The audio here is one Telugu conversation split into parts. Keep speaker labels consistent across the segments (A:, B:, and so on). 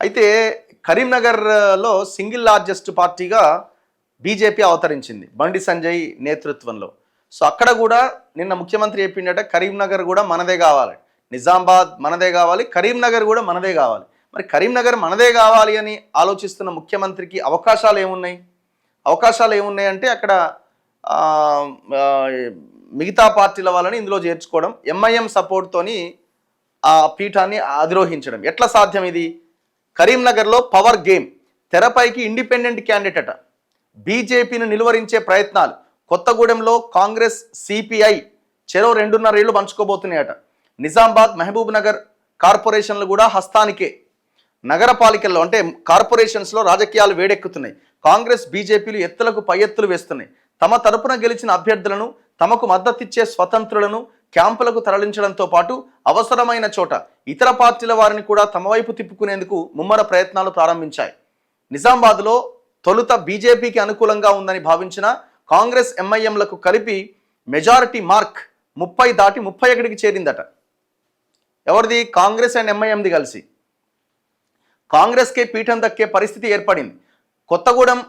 A: అయితే కరీంనగర్లో సింగిల్ లార్జెస్ట్ పార్టీగా బీజేపీ అవతరించింది బండి సంజయ్ నేతృత్వంలో. సో అక్కడ కూడా నిన్న ముఖ్యమంత్రి చెప్పిండట కరీంనగర్ కూడా మనదే కావాలి, నిజామాబాద్ మనదే కావాలి, కరీంనగర్ కూడా మనదే కావాలి. మరి కరీంనగర్ మనదే కావాలి అని ఆలోచిస్తున్న ముఖ్యమంత్రికి అవకాశాలు ఏమున్నాయి? అవకాశాలు ఏమున్నాయి అంటే అక్కడ మిగతా పార్టీల వాళ్ళని ఇందులో చేర్చుకోవడం, ఎంఐఎం సపోర్ట్తోని ఆ పీఠాన్ని అధిరోహించడం. ఎట్లా సాధ్యం ఇది? కరీంనగర్లో పవర్ గేమ్ తెరపైకి ఇండిపెండెంట్ క్యాండిడేట్ అట. బీజేపీని నిలువరించే ప్రయత్నాలు. కొత్తగూడెంలో కాంగ్రెస్ సిపిఐ చెరో 2.5 ఏళ్లు పంచుకోబోతున్నాయట. నిజామాబాద్ మహబూబ్ నగర్ కార్పొరేషన్లు కూడా హస్తానికే. నగరపాలికల్లో అంటే కార్పొరేషన్స్లో రాజకీయాలు వేడెక్కుతున్నాయి. కాంగ్రెస్ బీజేపీలు ఎత్తులకు పై ఎత్తులు వేస్తున్నాయి. తమ తరపున గెలిచిన అభ్యర్థులను, తమకు మద్దతిచ్చే స్వతంత్రులను క్యాంపులకు తరలించడంతో పాటు అవసరమైన చోట ఇతర పార్టీల వారిని కూడా తమ వైపు తిప్పుకునేందుకు ముమ్మర ప్రయత్నాలు ప్రారంభించాయి. నిజామాబాద్లో తొలుత బీజేపీకి అనుకూలంగా ఉందని భావించిన కాంగ్రెస్ ఎంఐఎంలకు కలిపి మెజారిటీ మార్క్ 30 దాటి 31కి చేరిందట. ఎవరిది? కాంగ్రెస్ అండ్ ఎంఐఎంది కలిసి. కాంగ్రెస్కే పీఠం దక్కే పరిస్థితి ఏర్పడింది. Kothagudem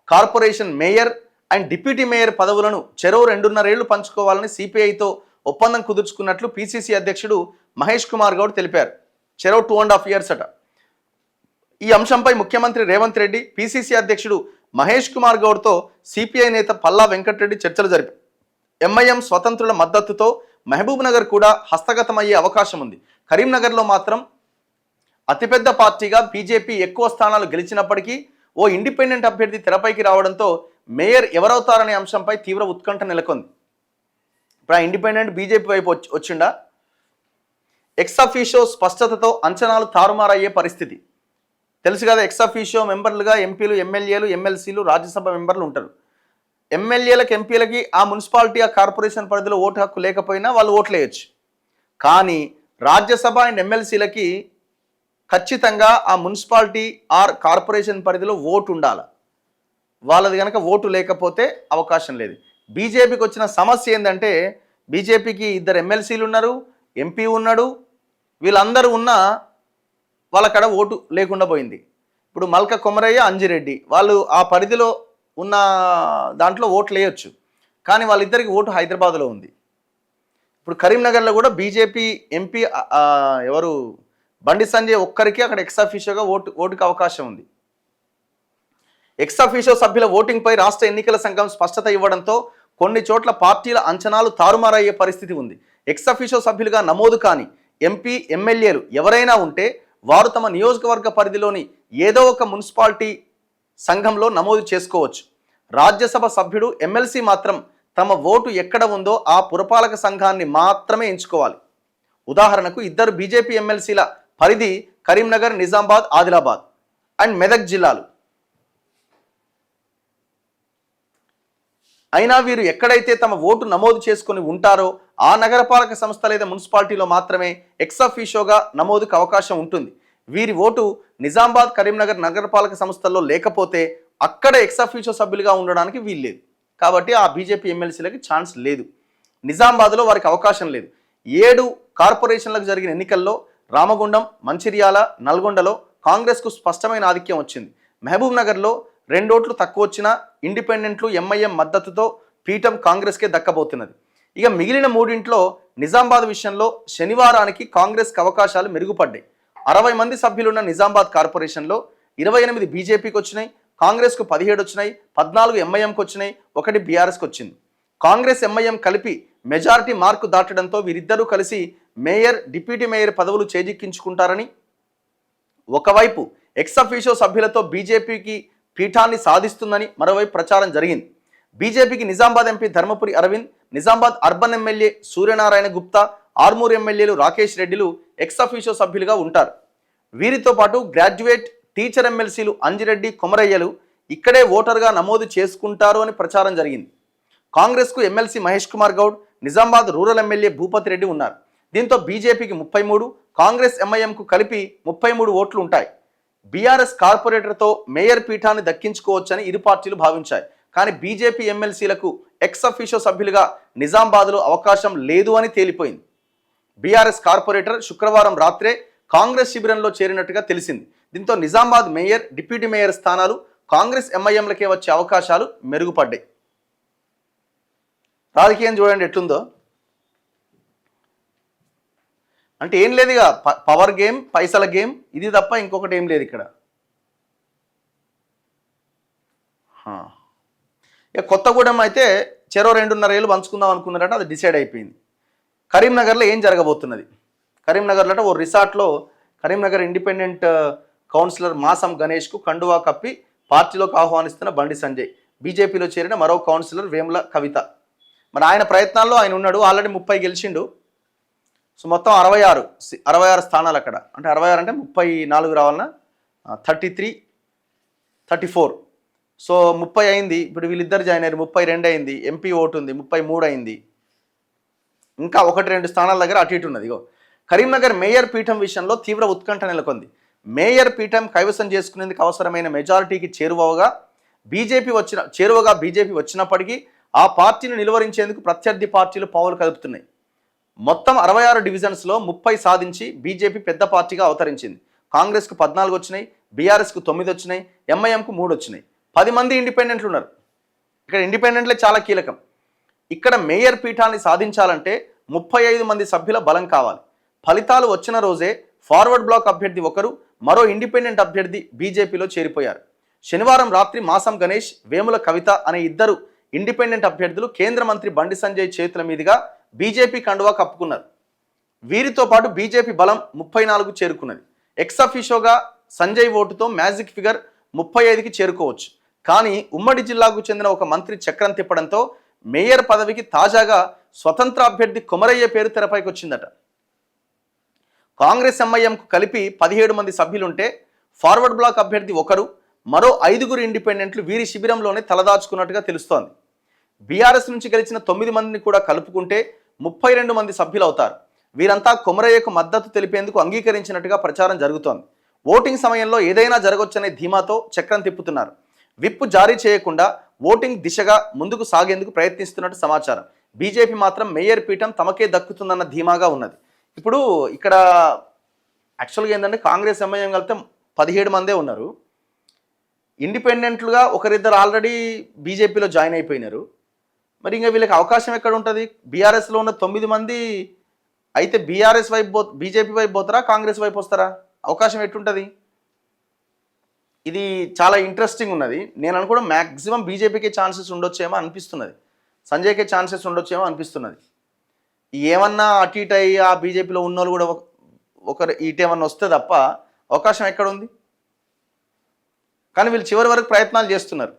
A: corporation mayor and deputy mayor పదవులను చెరో 2.5 ఏళ్లు పంచుకోవాలని సిపిఐతో ఒప్పందం కుదుర్చుకున్నట్లు పిసిసి అధ్యక్షుడు మహేష్ కుమార్ గౌడ్ తెలిపారు. చెరో 2.5 years అట. ఈ అంశంపై ముఖ్యమంత్రి రేవంత్ రెడ్డి, పిసిసి అధ్యక్షుడు మహేష్ కుమార్ గౌడ్తో సిపిఐ నేత పల్లా వెంకటరెడ్డి చర్చలు జరిపారు. ఎంఐఎం స్వతంత్రుల మద్దతుతో మహబూబ్ నగర్ కూడా హస్తగతమయ్యే అవకాశం ఉంది. కరీంనగర్లో మాత్రం అతిపెద్ద పార్టీగా బీజేపీ ఎక్కువ స్థానాలు గెలిచినప్పటికీ ఓ ఇండిపెండెంట్ అభ్యర్థి తెరపైకి రావడంతో మేయర్ ఎవరవుతారనే అంశంపై తీవ్ర ఉత్కంఠ నెలకొంది. ఇప్పుడు ఆ ఇండిపెండెంట్ బీజేపీ వైపు వచ్చిండా? ఎక్స్-అఫీషియో స్పష్టతతో అంచనాలు తారుమారయ్యే పరిస్థితి. తెలుసు కదా, ఎక్స్-అఫీషియో మెంబర్లుగా ఎంపీలు, ఎమ్మెల్యేలు, ఎమ్మెల్సీలు, రాజ్యసభ మెంబర్లు ఉంటారు. ఎమ్మెల్యేలకు, ఎంపీలకి ఆ మున్సిపాలిటీ, ఆ కార్పొరేషన్ పరిధిలో ఓటు హక్కు లేకపోయినా వాళ్ళు ఓట్లు వేయచ్చు. కానీ రాజ్యసభ అండ్ ఎమ్మెల్సీలకి ఖచ్చితంగా ఆ మున్సిపాలిటీ ఆర్ కార్పొరేషన్ పరిధిలో ఓటు ఉండాలి. వాళ్ళది కనుక ఓటు లేకపోతే అవకాశం లేదు. బీజేపీకి వచ్చిన సమస్య ఏంటంటే బీజేపీకి 2 ఎమ్మెల్సీలు ఉన్నారు, ఎంపీ ఉన్నాడు, వీళ్ళందరూ ఉన్నా వాళ్ళక్కడ ఓటు లేకుండా పోయింది. ఇప్పుడు మల్క కొమరయ్య, అంజిరెడ్డి వాళ్ళు ఆ పరిధిలో ఉన్న దాంట్లో ఓట్లు వేయొచ్చు, కానీ వాళ్ళిద్దరికి ఓటు హైదరాబాద్లో ఉంది. ఇప్పుడు కరీంనగర్లో కూడా బీజేపీ ఎంపీ ఎవరు బండి సంజయ్ ఒక్కరికి అక్కడ ఎక్స్-అఫీషియోగా ఓటుకు అవకాశం ఉంది. ఎక్స్-అఫీషియో సభ్యుల ఓటింగ్పై రాష్ట్ర ఎన్నికల సంఘం స్పష్టత ఇవ్వడంతో కొన్ని చోట్ల పార్టీల అంచనాలు తారుమారయ్యే పరిస్థితి ఉంది. ఎక్స్-అఫీషియో సభ్యులుగా నమోదు కాని ఎంపీ, ఎమ్మెల్యేలు ఎవరైనా ఉంటే వారు తమ నియోజకవర్గ పరిధిలోని ఏదో ఒక మున్సిపాలిటీ సంఘంలో నమోదు చేసుకోవచ్చు. రాజ్యసభ సభ్యుడు, ఎమ్మెల్సీ మాత్రం తమ ఓటు ఎక్కడ ఉందో ఆ పురపాలక సంఘాన్ని మాత్రమే ఎంచుకోవాలి. ఉదాహరణకు 2 బీజేపీ ఎమ్మెల్సీల పరిధి కరీంనగర్, నిజామాబాద్, ఆదిలాబాద్ అండ్ మెదక్ జిల్లాలు. అయినా వీరు ఎక్కడైతే తమ ఓటు నమోదు చేసుకుని ఉంటారో ఆ నగరపాలక సంస్థ లేదా మున్సిపాలిటీలో మాత్రమే ఎక్స్-అఫీషియోగా నమోదుకు అవకాశం ఉంటుంది. వీరి ఓటు నిజామాబాద్, కరీంనగర్ నగరపాలక సంస్థల్లో లేకపోతే అక్కడ ఎక్స్-అఫీషియో సభ్యులుగా ఉండడానికి వీల్లేదు. కాబట్టి ఆ బీజేపీ ఎమ్మెల్సీలకి ఛాన్స్ లేదు. నిజామాబాద్లో వారికి అవకాశం లేదు. 7 కార్పొరేషన్లకు జరిగిన ఎన్నికల్లో రామగుండం, మంచిర్యాల, నల్గొండలో కాంగ్రెస్కు స్పష్టమైన ఆధిక్యం వచ్చింది. మహబూబ్ నగర్లో 2 ఓట్లు తక్కువ వచ్చినా ఇండిపెండెంట్లు, ఎంఐఎం మద్దతుతో పీఠం కాంగ్రెస్కే దక్కబోతున్నది. ఇక మిగిలిన 3 నిజామాబాద్ విషయంలో శనివారానికి కాంగ్రెస్కి అవకాశాలు మెరుగుపడ్డాయి. 60 మంది సభ్యులున్న నిజామాబాద్ కార్పొరేషన్లో 28 బీజేపీకి వచ్చినాయి, కాంగ్రెస్కు 17 వచ్చినాయి, 14 ఎంఐఎంకి వచ్చినాయి, 1 బీఆర్ఎస్కి వచ్చింది. కాంగ్రెస్, ఎంఐఎం కలిపి మెజారిటీ మార్కు దాటడంతో వీరిద్దరూ కలిసి మేయర్, డిప్యూటీ మేయర్ పదవులు చేజిక్కించుకుంటారని ఒకవైపు ఎక్స్-అఫీషియో సభ్యులతో బీజేపీకి పీఠాన్ని సాధిస్తుందని మరోవైపు ప్రచారం జరిగింది. బీజేపీకి Nizamabad MP Dharmapuri Arvind, Nizamabad urban MLA Suryanarayana Gupta, Armoor ఎమ్మెల్యేలు రాకేష్ రెడ్డిలు ఎక్స్-అఫీషియో సభ్యులుగా ఉంటారు. వీరితో పాటు గ్రాడ్యుయేట్, టీచర్ ఎమ్మెల్సీలు అంజిరెడ్డి, కొమరయ్యలు ఇక్కడే ఓటర్గా నమోదు చేసుకుంటారు అని ప్రచారం జరిగింది. కాంగ్రెస్కు MLC Mahesh Kumar Goud, Nizamabad rural MLA Bhupathi Reddy ఉన్నారు. దీంతో బీజేపీకి 33, కాంగ్రెస్, ఎంఐఎంకు కలిపి 33 ఓట్లు ఉంటాయి. బీఆర్ఎస్ కార్పొరేటర్తో మేయర్ పీఠాన్ని దక్కించుకోవచ్చని ఇరు పార్టీలు భావించాయి. కానీ బీజేపీ ఎమ్మెల్సీలకు ఎక్స్-అఫీషియో సభ్యులుగా నిజామాబాద్లో అవకాశం లేదు అని తేలిపోయింది. బీఆర్ఎస్ కార్పొరేటర్ శుక్రవారం రాత్రే కాంగ్రెస్ శిబిరంలో చేరినట్టుగా తెలిసింది. దీంతో నిజామాబాద్ మేయర్, డిప్యూటీ మేయర్ స్థానాలు కాంగ్రెస్ ఎంఐఎంలకే వచ్చే అవకాశాలు మెరుగుపడ్డాయి. రాజకీయం చూడండి ఎట్లుందో. అంటే ఏం లేదు, ఇక పవర్ గేమ్, పైసల గేమ్, ఇది తప్ప ఇంకొకటి ఏం లేదు ఇక్కడ. ఇక కొత్తగూడెం అయితే చెరో 2.5 ఏళ్ళు పంచుకుందాం అనుకున్నారట, అది డిసైడ్ అయిపోయింది. కరీంనగర్లో ఏం జరగబోతున్నది? కరీంనగర్లో ఓ రిసార్ట్లో కరీంనగర్ ఇండిపెండెంట్ కౌన్సిలర్ మాసం గణేష్కు కండువా కప్పి పార్టీలోకి ఆహ్వానిస్తున్న బండి సంజయ్, బీజేపీలో చేరిన మరో కౌన్సిలర్ వేముల కవిత. మరి ఆయన ప్రయత్నాల్లో ఆయన ఉన్నాడు, ఆల్రెడీ 30 గెలిచిండు. సో మొత్తం 66 స్థానాలు అక్కడ. అంటే 66 అంటే 34 రావాలన్నా, 33, 34. సో 30 అయింది. ఇప్పుడు వీళ్ళిద్దరు జాయిన్ అయ్యారు, 32 అయింది. ఎంపీ ఓటు ఉంది, 33 అయింది. ఇంకా 1-2 స్థానాల దగ్గర అటు ఇటు ఉన్నది. ఇగో కరీంనగర్ మేయర్ పీఠం విషయంలో తీవ్ర ఉత్కంఠ నెలకొంది. మేయర్ పీఠం కైవసం చేసుకునేందుకు అవసరమైన మెజారిటీకి చేరువగా బీజేపీ వచ్చినప్పటికీ ఆ పార్టీని నిలువరించేందుకు ప్రత్యర్థి పార్టీలు పావులు కదుపుతున్నాయి. మొత్తం 66 డివిజన్స్లో 30 సాధించి బీజేపీ పెద్ద పార్టీగా అవతరించింది. కాంగ్రెస్కు 14 వచ్చినాయి, బీఆర్ఎస్కు 9 వచ్చినాయి, ఎంఐఎంకు 3 వచ్చినాయి. 10 మంది ఇండిపెండెంట్లు ఉన్నారు. ఇక్కడ ఇండిపెండెంట్లే చాలా కీలకం. ఇక్కడ మేయర్ పీఠాన్ని సాధించాలంటే 35 మంది సభ్యుల బలం కావాలి. ఫలితాలు వచ్చిన రోజే ఫార్వర్డ్ బ్లాక్ అభ్యర్థి ఒకరు, మరో ఇండిపెండెంట్ అభ్యర్థి బీజేపీలో చేరిపోయారు. శనివారం రాత్రి మాసం గణేష్, వేముల కవిత అనే 2 ఇండిపెండెంట్ అభ్యర్థులు కేంద్ర మంత్రి బండి సంజయ్ చేతుల మీదుగా బీజేపీ కండువా కప్పుకున్నారు. వీరితో పాటు బీజేపీ బలం 34కు చేరుకున్నది. ఎక్స్ అఫీషియోగా సంజయ్ ఓటుతో మ్యాజిక్ ఫిగర్ 35కి చేరుకోవచ్చు. కానీ ఉమ్మడి జిల్లాకు చెందిన ఒక మంత్రి చక్రం తిప్పడంతో మేయర్ పదవికి తాజాగా స్వతంత్ర అభ్యర్థి కొమరయ్య పేరు తెరపైకి వచ్చిందట. కాంగ్రెస్ ఎంఐఎంకు కలిపి 17 మంది సభ్యులుంటే ఫార్వర్డ్ బ్లాక్ అభ్యర్థి ఒకరు, మరో 5 ఇండిపెండెంట్లు వీరి శిబిరంలోనే తలదాచుకున్నట్టుగా తెలుస్తోంది. బీఆర్ఎస్ నుంచి గెలిచిన 9 మందిని కూడా కలుపుకుంటే 32 మంది సభ్యులు అవుతారు. వీరంతా కొమరయ్యకు మద్దతు తెలిపేందుకు అంగీకరించినట్టుగా ప్రచారం జరుగుతోంది. ఓటింగ్ సమయంలో ఏదైనా జరగొచ్చనే ధీమాతో చక్రం తిప్పుతున్నారు. విప్పు జారీ చేయకుండా ఓటింగ్ దిశగా ముందుకు సాగేందుకు ప్రయత్నిస్తున్నట్టు సమాచారం. బీజేపీ మాత్రం మేయర్ పీఠం తమకే దక్కుతుందన్న ధీమాగా ఉన్నది. ఇప్పుడు ఇక్కడ యాక్చువల్గా ఏంటంటే కాంగ్రెస్ ఎంఐఎం కలిపితే 17 మందే ఉన్నారు. ఇండిపెండెంట్లుగా ఒకరిద్దరు ఆల్రెడీ బీజేపీలో జాయిన్ అయిపోయినారు. మరి ఇంకా వీళ్ళకి అవకాశం ఎక్కడ ఉంటుంది? బీఆర్ఎస్లో ఉన్న 9 మంది అయితే బీఆర్ఎస్ వైపు బీజేపీ వైపు పోతారా, కాంగ్రెస్ వైపు వస్తారా? అవకాశం ఎట్టుంటుంది? ఇది చాలా ఇంట్రెస్టింగ్ ఉన్నది. నేను అనుకోవడం మ్యాక్సిమం బీజేపీకే ఛాన్సెస్ ఉండొచ్చేమో అనిపిస్తున్నది, సంజయ్కే ఛాన్సెస్ ఉండొచ్చేమో అనిపిస్తున్నది. ఏమన్నా అటు ఇటు అయ్యి ఆ బీజేపీలో ఉన్నోళ్ళు కూడా ఒకరు ఇటేమన్నా వస్తే తప్ప అవకాశం ఎక్కడ ఉంది? కానీ వీళ్ళు చివరి వరకు ప్రయత్నాలు చేస్తున్నారు.